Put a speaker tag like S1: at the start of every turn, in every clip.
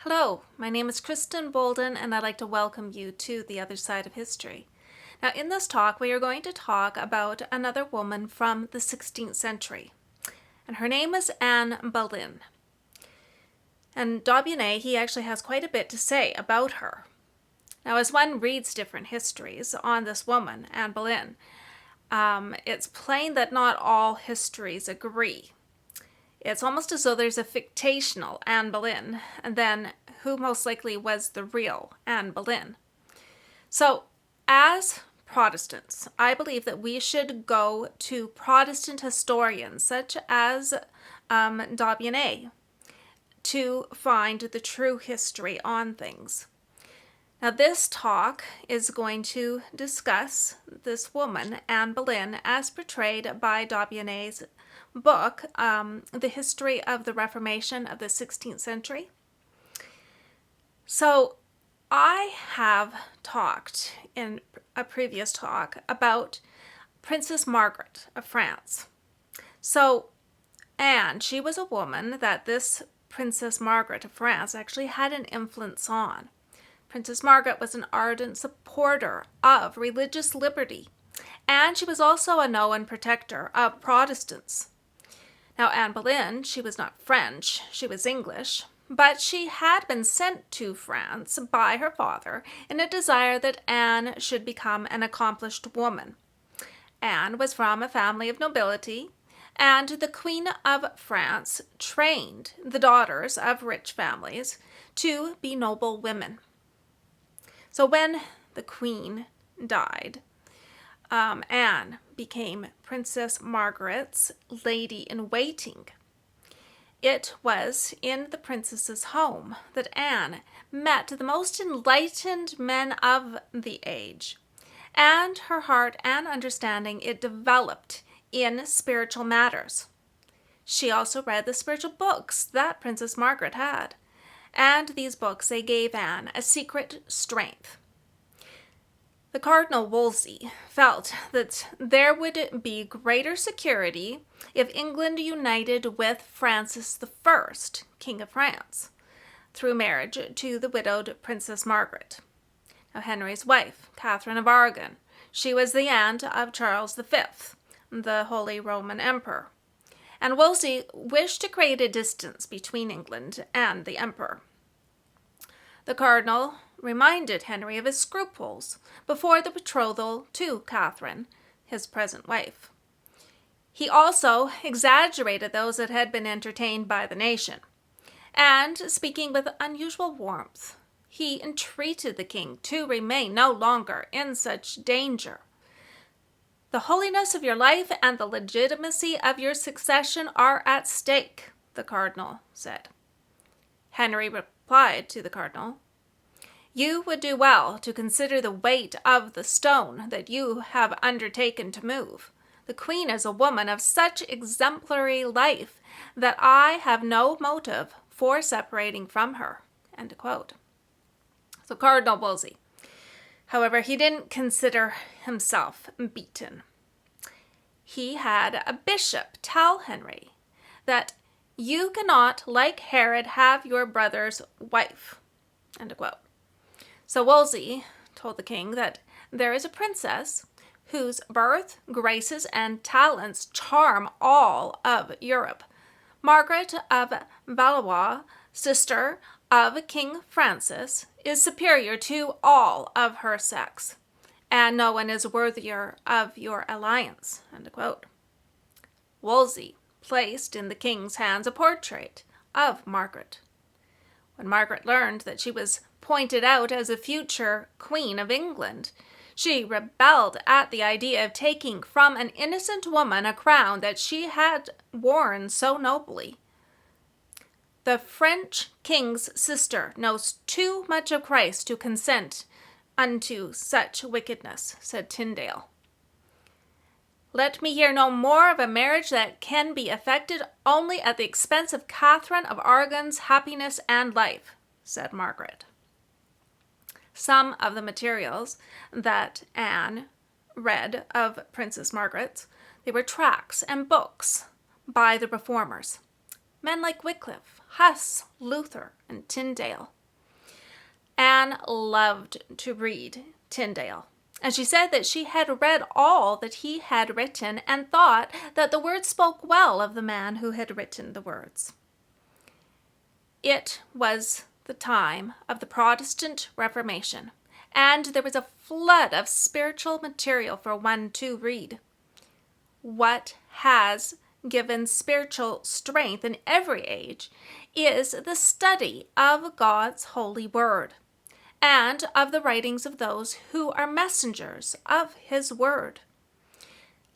S1: Hello, my name is Kristen Bolden and I'd like to welcome you to The Other Side of History. Now in this talk we are going to talk about another woman from the 16th century, and her name is Anne Boleyn. And Aubigne, he actually has quite a bit to say about her. Now as one reads different histories on this woman, Anne Boleyn, it's plain that not all histories agree. It's almost as though there's a fictional Anne Boleyn, and then who most likely was the real Anne Boleyn. So, as Protestants, I believe that we should go to Protestant historians, such as Aubigne, to find the true history on things. Now, this talk is going to discuss this woman, Anne Boleyn, as portrayed by Aubigne's book, The History of the Reformation of the 16th Century. So, I have talked in a previous talk about Princess Margaret of France. So, Anne, she was a woman that this Princess Margaret of France actually had an influence on. Princess Margaret was an ardent supporter of religious liberty, and she was also a known protector of Protestants. Now, Anne Boleyn, she was not French, she was English, but she had been sent to France by her father in a desire that Anne should become an accomplished woman. Anne was from a family of nobility, and the Queen of France trained the daughters of rich families to be noble women. So when the Queen died, Anne became Princess Margaret's lady-in-waiting. It was in the princess's home that Anne met the most enlightened men of the age, and her heart and understanding it developed in spiritual matters. She also read the spiritual books that Princess Margaret had, and these books, they gave Anne a secret strength. The Cardinal Wolsey felt that there would be greater security if England united with Francis I, King of France, through marriage to the widowed Princess Margaret. Now, Henry's wife, Catherine of Aragon, she was the aunt of Charles V, the Holy Roman Emperor, and Wolsey wished to create a distance between England and the Emperor. The Cardinal reminded Henry of his scruples before the betrothal to Catherine, his present wife. He also exaggerated those that had been entertained by the nation, and, speaking with unusual warmth, he entreated the king to remain no longer in such danger. "The holiness of your life and the legitimacy of your succession are at stake," the cardinal said. Henry replied to the cardinal, "You would do well to consider the weight of the stone that you have undertaken to move. The queen is a woman of such exemplary life that I have no motive for separating from her." End quote. So Cardinal Wolsey, however, he didn't consider himself beaten. He had a bishop tell Henry that you cannot, like Herod, have your brother's wife. End quote. So Wolsey told the king that there is a princess whose birth, graces, and talents charm all of Europe. Margaret of Valois, sister of King Francis, is superior to all of her sex, and no one is worthier of your alliance. End quote. Wolsey placed in the king's hands a portrait of Margaret. When Margaret learned that she was pointed out as a future Queen of England, she rebelled at the idea of taking from an innocent woman a crown that she had worn so nobly. "The French king's sister knows too much of Christ to consent unto such wickedness," said Tyndale. "Let me hear no more of a marriage that can be effected only at the expense of Catherine of Aragon's happiness and life," said Margaret. Some of the materials that Anne read of Princess Margaret, they were tracts and books by the reformers. Men like Wycliffe, Huss, Luther, and Tyndale. Anne loved to read Tyndale, and she said that she had read all that he had written and thought that the words spoke well of the man who had written the words. It was the time of the Protestant Reformation, and there was a flood of spiritual material for one to read. What has given spiritual strength in every age is the study of God's holy word and of the writings of those who are messengers of his word.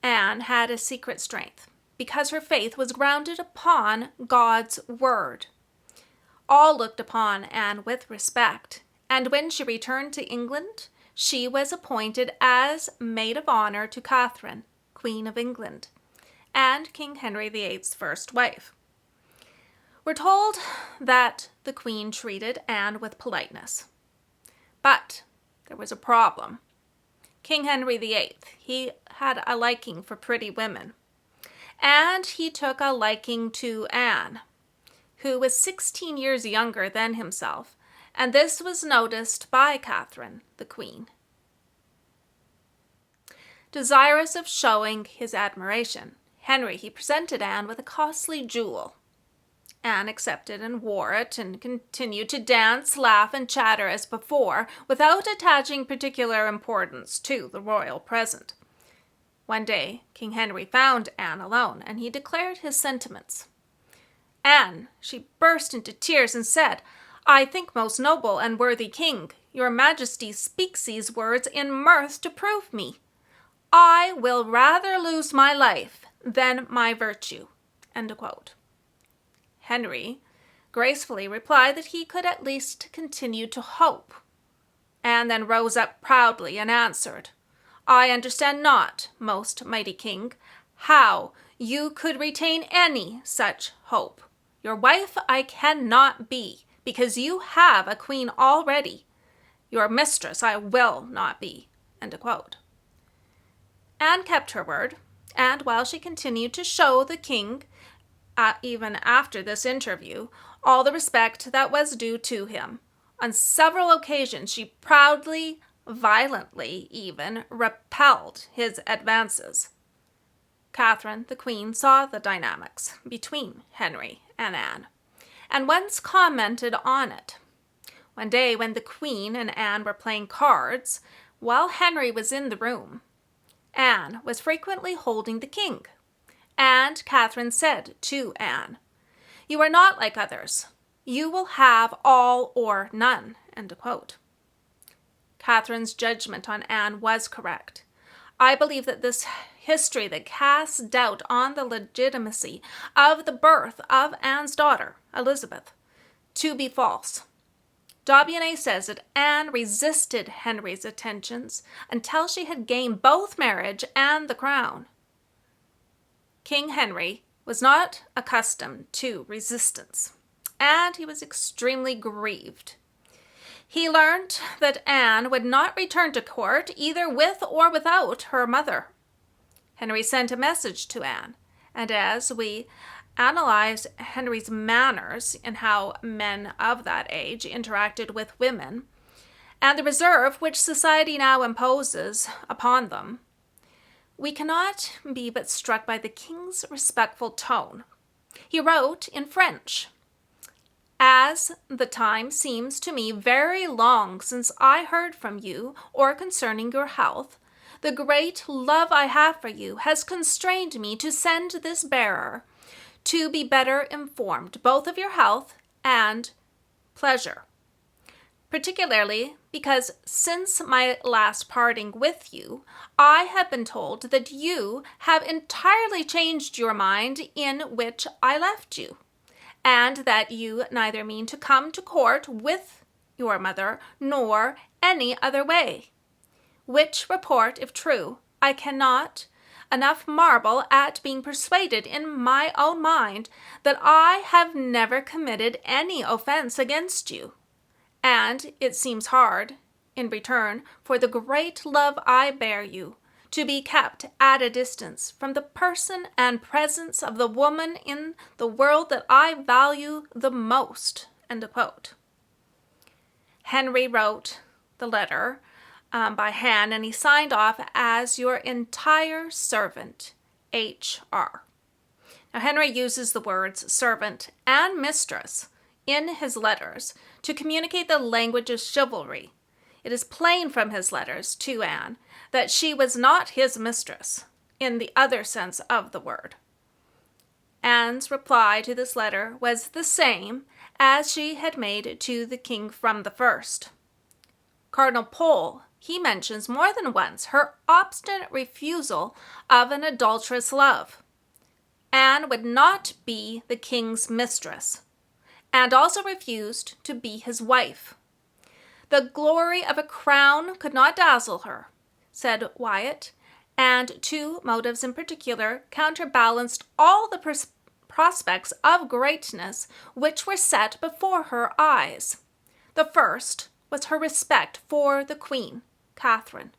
S1: Anne had a secret strength because her faith was grounded upon God's word. All looked upon Anne with respect, and when she returned to England, she was appointed as maid of honor to Catherine, Queen of England, and King Henry VIII's first wife. We're told that the Queen treated Anne with politeness. But there was a problem. King Henry VIII, he had a liking for pretty women, and he took a liking to Anne, who was 16 years younger than himself, and this was noticed by Catherine, the Queen. Desirous of showing his admiration, Henry, he presented Anne with a costly jewel. Anne accepted and wore it and continued to dance, laugh, and chatter as before, without attaching particular importance to the royal present. One day, King Henry found Anne alone, and he declared his sentiments. Anne, she burst into tears and said, "I think, most noble and worthy king, your majesty speaks these words in mirth to prove me. I will rather lose my life than my virtue." End quote. Henry gracefully replied that he could at least continue to hope. Anne then rose up proudly and answered, "I understand not, most mighty king, how you could retain any such hope. Your wife I cannot be, because you have a queen already. Your mistress I will not be." End quote. Anne kept her word, and while she continued to show the king, even after this interview, all the respect that was due to him, on several occasions she proudly, violently even, repelled his advances. Catherine, the Queen, saw the dynamics between Henry and Anne, and once commented on it. One day when the Queen and Anne were playing cards, while Henry was in the room, Anne was frequently holding the king, and Catherine said to Anne, "You are not like others. You will have all or none." End quote. Catherine's judgment on Anne was correct. I believe that this history that casts doubt on the legitimacy of the birth of Anne's daughter, Elizabeth, to be false. Aubigne says that Anne resisted Henry's attentions until she had gained both marriage and the crown. King Henry was not accustomed to resistance, and he was extremely grieved. He learned that Anne would not return to court either with or without her mother. Henry sent a message to Anne, and as we analyze Henry's manners and how men of that age interacted with women, and the reserve which society now imposes upon them, we cannot be but struck by the king's respectful tone. He wrote in French, "As the time seems to me very long since I heard from you or concerning your health, the great love I have for you has constrained me to send this bearer to be better informed both of your health and pleasure, particularly because since my last parting with you, I have been told that you have entirely changed your mind in which I left you, and that you neither mean to come to court with your mother nor any other way, which report, if true, I cannot enough marvel at being persuaded in my own mind that I have never committed any offense against you, and it seems hard, in return for the great love I bear you, to be kept at a distance from the person and presence of the woman in the world that I value the most." End quote. Henry wrote the letter by hand, and he signed off as your entire servant, H.R. Now, Henry uses the words servant and mistress in his letters to communicate the language of chivalry. It is plain from his letters to Anne that she was not his mistress in the other sense of the word. Anne's reply to this letter was the same as she had made to the king from the first. Cardinal Pole, he mentions more than once her obstinate refusal of an adulterous love. Anne would not be the king's mistress, and also refused to be his wife. The glory of a crown could not dazzle her, said Wyatt, and two motives in particular counterbalanced all the prospects of greatness which were set before her eyes. The first was her respect for the Queen, Catherine.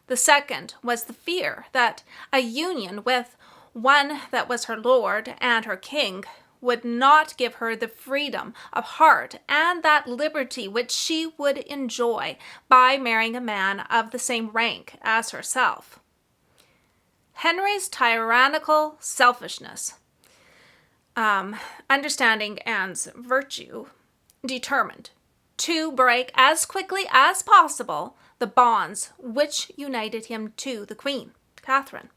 S1: The second was the fear that a union with one that was her lord and her king would not give her the freedom of heart and that liberty which she would enjoy by marrying a man of the same rank as herself. Henry's tyrannical selfishness, understanding Anne's virtue, determined to break as quickly as possible the bonds which united him to the Queen, Catherine.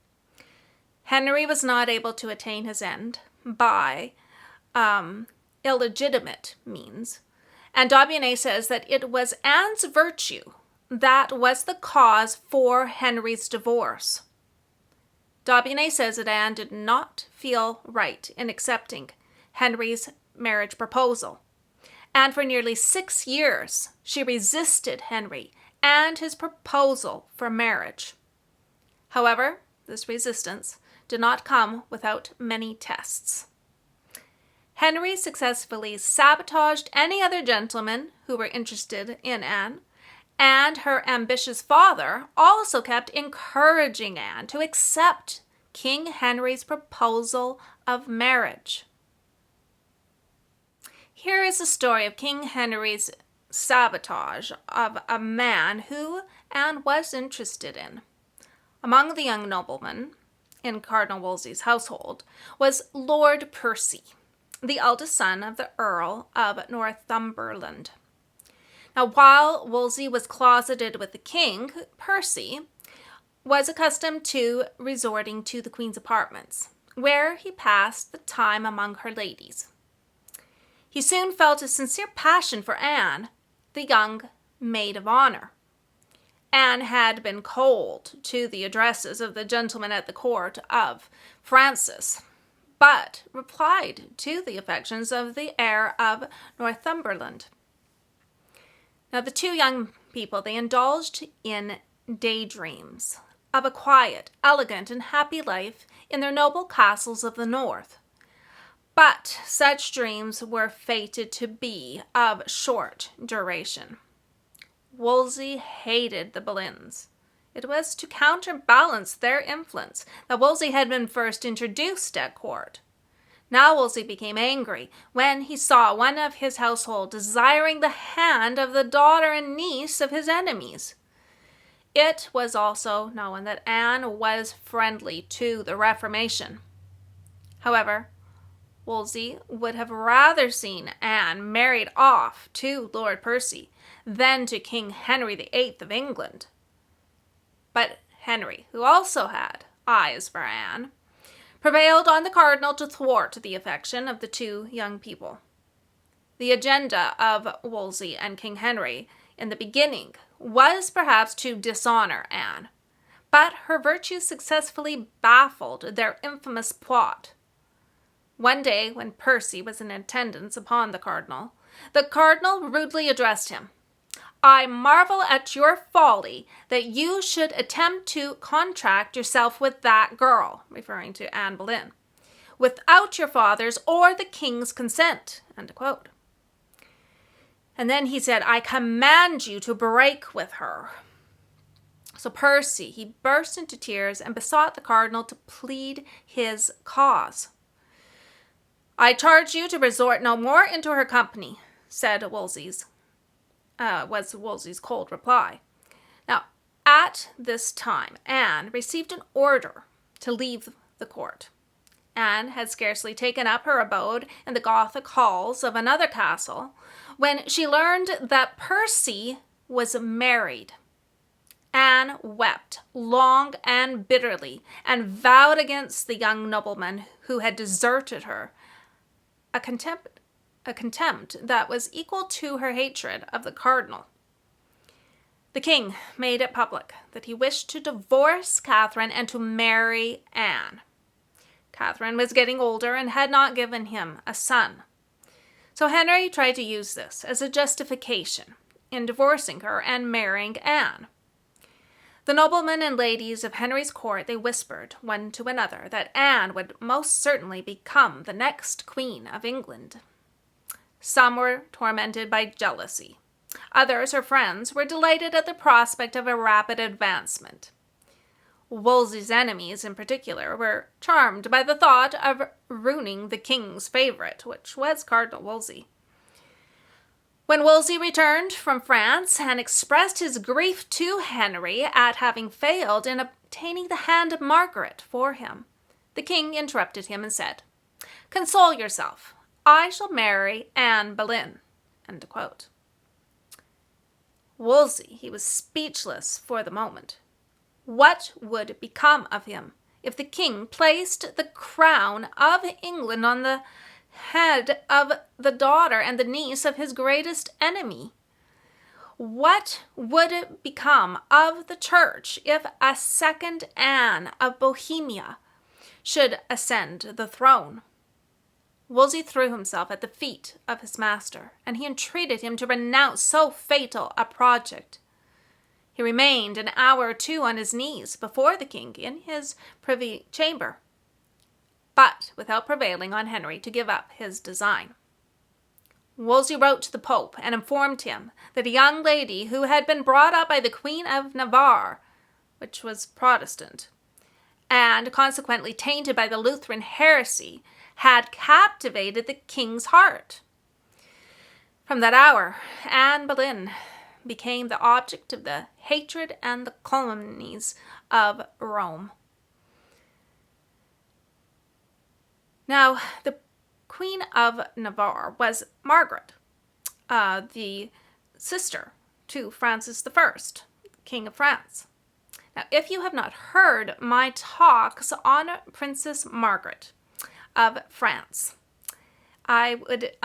S1: Henry was not able to attain his end by illegitimate means, and Aubigne says that it was Anne's virtue that was the cause for Henry's divorce. Aubigne says that Anne did not feel right in accepting Henry's marriage proposal, and for nearly 6 years she resisted Henry and his proposal for marriage. However, this resistance did not come without many tests. Henry successfully sabotaged any other gentlemen who were interested in Anne, and her ambitious father also kept encouraging Anne to accept King Henry's proposal of marriage. Here is the story of King Henry's sabotage of a man who Anne was interested in. Among the young noblemen in Cardinal Wolsey's household was Lord Percy, the eldest son of the Earl of Northumberland. Now, while Wolsey was closeted with the king, Percy was accustomed to resorting to the Queen's apartments, where he passed the time among her ladies. He soon felt a sincere passion for Anne, the young maid of honor. Anne had been cold to the addresses of the gentlemen at the court of Francis, but replied to the affections of the heir of Northumberland. Now, the two young people, they indulged in daydreams of a quiet, elegant, and happy life in their noble castles of the north. But such dreams were fated to be of short duration. Wolsey hated the Boleyns. It was to counterbalance their influence that Wolsey had been first introduced at court. Now Wolsey became angry when he saw one of his household desiring the hand of the daughter and niece of his enemies. It was also known that Anne was friendly to the Reformation. However, Wolsey would have rather seen Anne married off to Lord Percy than to King Henry VIII of England. But Henry, who also had eyes for Anne, prevailed on the cardinal to thwart the affection of the two young people. The agenda of Wolsey and King Henry in the beginning was perhaps to dishonor Anne, but her virtue successfully baffled their infamous plot. One day, when Percy was in attendance upon the cardinal rudely addressed him. "I marvel at your folly that you should attempt to contract yourself with that girl," referring to Anne Boleyn, "without your father's or the king's consent." End quote. And then he said, "I command you to break with her." So Percy, he burst into tears and besought the cardinal to plead his cause. "I charge you to resort no more into her company," said Wolsey's was Wolsey's cold reply. Now, at this time, Anne received an order to leave the court. Anne had scarcely taken up her abode in the Gothic halls of another castle when she learned that Percy was married. Anne wept long and bitterly and vowed against the young nobleman who had deserted her, a contempt that was equal to her hatred of the cardinal. The king made it public that he wished to divorce Catherine and to marry Anne. Catherine was getting older and had not given him a son. So Henry tried to use this as a justification in divorcing her and marrying Anne. The noblemen and ladies of Henry's court, they whispered one to another that Anne would most certainly become the next Queen of England. Some were tormented by jealousy. Others, her friends, were delighted at the prospect of a rapid advancement. Wolsey's enemies, in particular, were charmed by the thought of ruining the king's favorite, which was Cardinal Wolsey. When Wolsey returned from France and expressed his grief to Henry at having failed in obtaining the hand of Margaret for him, the king interrupted him and said, "Console yourself. I shall marry Anne Boleyn." End quote. Wolsey, he was speechless for the moment. What would become of him if the king placed the crown of England on the head of the daughter and the niece of his greatest enemy? What would become of the church if a second Anne of Bohemia should ascend the throne? Wolsey threw himself at the feet of his master, and he entreated him to renounce so fatal a project. He remained an hour or two on his knees before the king in his privy chamber, but without prevailing on Henry to give up his design. Wolsey wrote to the Pope and informed him that a young lady who had been brought up by the Queen of Navarre, which was Protestant, and consequently tainted by the Lutheran heresy, had captivated the king's heart. From that hour, Anne Boleyn became the object of the hatred and the calumnies of Rome. Now, the Queen of Navarre was Margaret, the sister to Francis I, King of France. Now, if you have not heard my talks on Princess Margaret of France, I would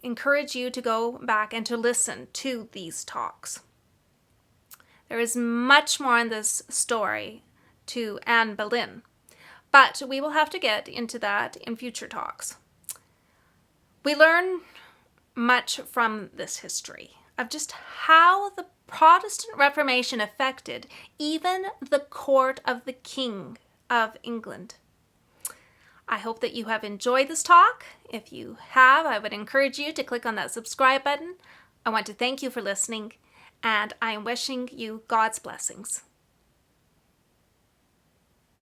S1: encourage you to go back and to listen to these talks. There is much more in this story to Anne Boleyn, but we will have to get into that in future talks. We learn much from this history of just how the Protestant Reformation affected even the court of the King of England. I hope that you have enjoyed this talk. If you have, I would encourage you to click on that subscribe button. I want to thank you for listening, and I am wishing you God's blessings.